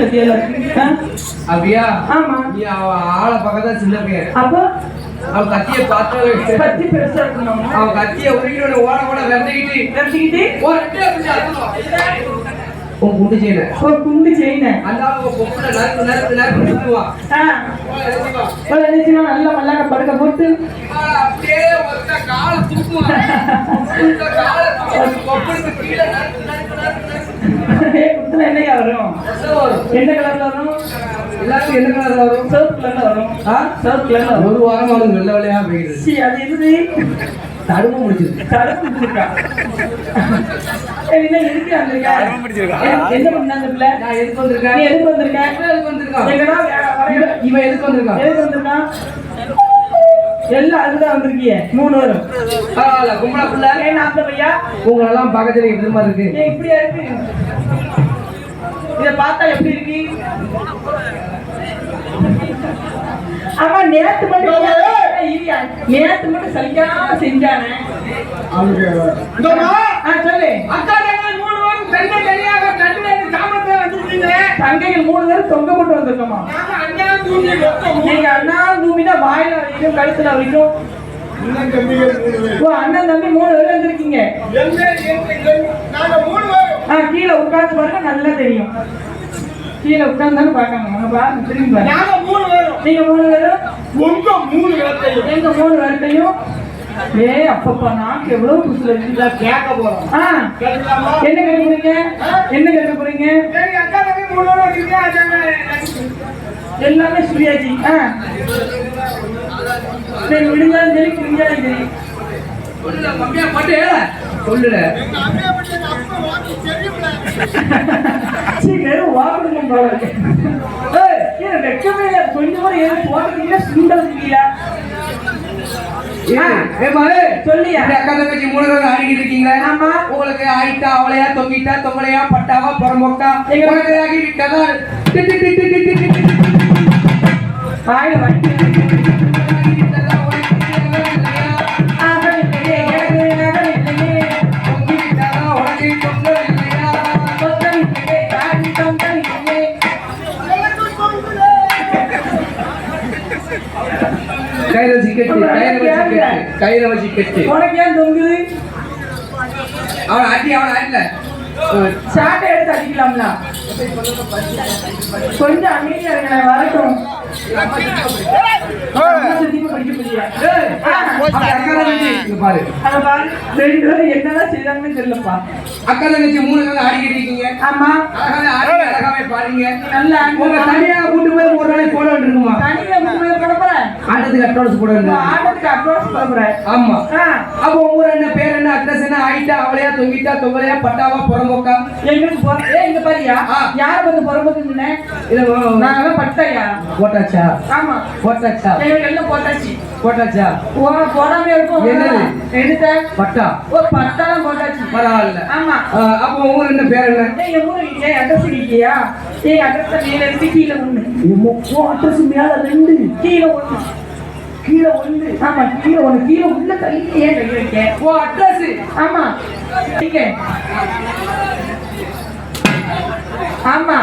சத்தியால அப்படியா? ஆமா. நீ ஆளை பக்கத்தான் சின்ன பையன். அப்போ அவன் கத்தியை பார்த்தாலே கத்தி பெருசா இருக்கணும். அவன் கத்தியை உருகிட்டு ஓட ஓட விரட்டிக்கிட்டு ஒரு உன் குண்டு செய்யல குண்டு செய்யல அந்த நல்ல மல்லாக்க படுக்க போட்டு அப்படியே ஒருத்த கால தூக்குவான் என்னையா வரும்? எந்த கலர்ல வரும்? எல்லாரும் என்ன கலர்ல வரும்? சிவப்பு கலர்ல வரும். சிவப்பு கலர்ல ஒரு வாரம் அவனுக்கு வெள்ள வெள்ளையா போயிடுது. அது என்னது? தடுப்பு முடிச்சிருக்கு. தடுப்பு முடிச்சிருக்கா? என்ன இருக்கு அந்த என்ன பண்ணாங்க பிள்ளை? நான் எதுக்கு வந்திருக்கேன்? நீ எதுக்கு வந்திருக்கேன்? எதுக்கு வந்திருக்கான்? எங்கடா இவன் எதுக்கு வந்திருக்கான்? எதுக்கு வந்திருக்கான்? எல்லாம் அதுதான் வந்திருக்கீங்க 3 பேரும். பரவாயில்ல கும்பலா பிள்ளை. ஏன் அந்த பையா உங்களெல்லாம் பக்கத்துல இது மாதிரி இருக்கு. இப்படியா இருக்கு? இத பார்த்தா எப்படி இருக்கு? ஆமா நேத்து மட்டும் சலிக்காம செஞ்சானே சொல்லு. தங்கைகள் 3 பேரும் தொங்க போட்டு வந்திருக்கோமா? நீங்க அண்ணா தூமினா வாயில வரைக்கும் கழுத்துல வரைக்கும் அண்ணன் தம்பி 3 பேரும் வந்திருக்கீங்க. கீழே உட்கார்ந்து பாருங்க நல்லா தெரியும். கீழே உட்கார்ந்தாலும் பார்க்கணும். நம்ம பாருங்க திரும்பி பாருங்க. நீங்க 3 பேரும் எங்க 3 பேர்த்தையும் அப்பப்பா நாக்கு எவ்வளவு புதுசுல இருக்குதா கேட்க போறோம். என்ன கேட்க போறீங்க? என்ன கேட்க போறீங்க? எல்லாமே சுயாஜி. விடுஞ்சாலும் சரி புரிஞ்சாலும் சரி சொல்லுல வாக்கணும் போல இருக்கு. வெக்கமே கொஞ்சம் கூட ஏன் போட்டீங்கன்னா சுண்டல் இல்லையா? சொல்லியா அக்கா தங்கச்சி 3 பேரும் ஆடிக்கிட்டு இருக்கீங்க. ஆமா. உங்களுக்கு ஆயிட்டா அவளையா தொங்கிட்டா தொங்கலையா பட்டாவா புறம்போக்கா உங்களுக்கு ஆகிட்டா வாயில வண்டி கயிறை வச்சு கட்டு. உனக்கு ஏன் தொங்குது? அவன் ஆடல சாட்டை எடுத்து அடிக்கலாம்ல. கொஞ்சம் அமைதியா இருங்க வரட்டும். என்னதான் செய்யறாங்கன்னு தெரியலப்பா. அக்கா தங்கச்சி 3 பேரும் ஆடிக்கிட்டு இருக்கீங்க. ஆமா. அழகாவே பாருங்க. நல்லா தனியா கூட்டு போய் ஒரு நாளைக்கு போட வேண்டியிருக்குமா? தனியா கூட்டு போய் போட போறேன். ஆட்டத்துக்கு அட்வான்ஸ் போட வேண்டிய. ஆட்டத்துக்கு அட்வான்ஸ் போட போறேன். ஆமா. அப்போ உங்க என்ன பேர் என்ன அட்ரஸ் என்ன ஆயிட்டா அவளையா தொங்கிட்டா தொங்கலையா பட்டாவா புறம்போக்கா எங்களுக்கு இங்க பாரியா யார் வந்து புறம்போக்குன்னு நாங்க பட்டாயா போட்டாச்சா? ஆமா போட்டாச்சா? எல்லாம் போட்டாச்சு. போட்டாச்சா? போடாம இருக்கும். என்னது? எடுத்த பட்டா. பட்டாலாம் போட்டாச்சு. பரவாயில்ல. ஆமா. அப்போ உங்க என்ன பேர் என்ன? என் ஊரு அட்ரஸ் இல்லையா? அட்ரஸ் மேல இருக்கு கீழே 1. அட்ரஸ் மேல 2 கீழே 1. கீழே 1. ஆமா கீழே 1. கீழே உள்ள தள்ளி ஏன் கை வைக்க? அட்ரஸ். ஆமா. நீங்க ஆமா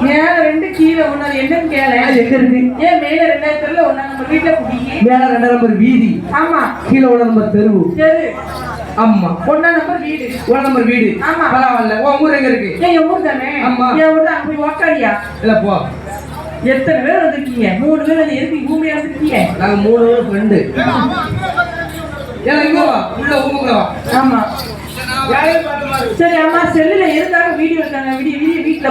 மேல 2 கீழே 1. அது என்னன்னு கேள. எங்க இருக்கு? ஏன் மேல 2 தெருல 1 நம்ம வீட்ல குடிங்க. மேல 2 நம்பர் வீதி. ஆமா. கீழே 1 நம்பர் தெரு. ஆமா. 1 நம்பர் வீடு. 1 நம்பர் வீடு. ஆமா. பரவாயில்ல. உன் ஊர் எங்க இருக்கு? என் ஊர் தானே. ஆமா. என் ஊர் தான். போய் உக்காரியா? இல்ல போ. எத்தனை பேர் வந்திருக்கீங்க? 3 பேர் வந்து எதுக்கு பூமியா வந்திருக்கீங்க? நாங்க 3 பேர் ஃப்ரெண்டு. ஏன் இங்க வா. உள்ள ஊமுங்க வா. ஆமா. சரி அம்மா செல்லுல இருந்தாங்க வீடியோ எடுத்தாங்க. வீடியோ வீட்ல